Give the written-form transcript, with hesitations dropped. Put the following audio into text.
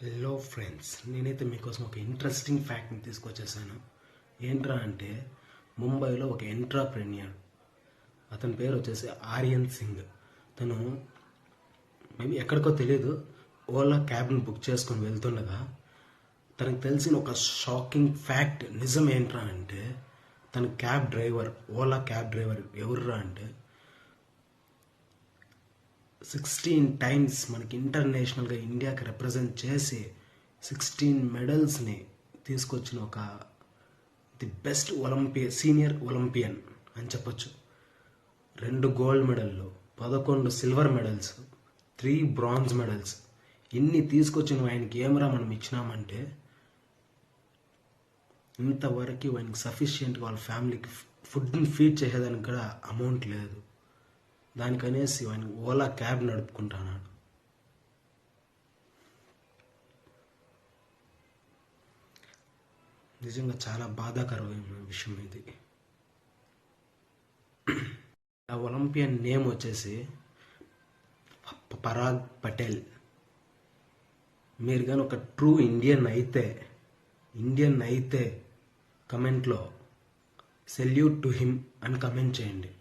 Hello friends, నేనైతే మీకోసం ఒక ఇంట్రెస్టింగ్ ఫ్యాక్ట్ని తీసుకొచ్చేసాను. ఏంట్రా అంటే, ముంబైలో ఒక ఎంట్రప్రెన్యూర్, అతని పేరు వచ్చేసి ఆర్యన్ సింగ్. తను మేబీ ఎక్కడికో తెలియదు, ఓలా క్యాబ్ని బుక్ చేసుకొని వెళ్తుండగా తనకు తెలిసిన ఒక షాకింగ్ ఫ్యాక్ట్ నిజం ఏంట్రా అంటే, తన cab driver, Ola cab driver ఎవర్రా అంటే 16 టైమ్స్ మనకి ఇంటర్నేషనల్గా ఇండియాకి రిప్రజెంట్ చేసి 16 మెడల్స్ని తీసుకొచ్చిన ఒక ది బెస్ట్ సీనియర్ ఒలింపియన్ అని చెప్పొచ్చు. 2 గోల్డ్ మెడల్లు, 11 సిల్వర్ మెడల్స్, 3 బ్రాంజ్ మెడల్స్, ఇన్ని తీసుకొచ్చిన ఆయనకి ఏమరా మనం ఇచ్చినామంటే, ఇంతవరకు ఆయనకి సఫిషియెంట్గా వాళ్ళ ఫ్యామిలీకి ఫుడ్ని ఫీడ్ చేసేదానికి కూడా అమౌంట్ లేదు. దానికనేసి ఆయన ఓలా క్యాబ్ నడుపుకుంటున్నాడు. నిజంగా చాలా బాధాకరమైన విషయం ఇది. ఆ ఒలింపియన్ నేమ్ వచ్చేసి పరాగ్ పటేల్. మీరు కానీ ఒక ట్రూ ఇండియన్ అయితే కమెంట్లో సెల్యూట్ టు హిమ్ అని కమెంట్ చేయండి.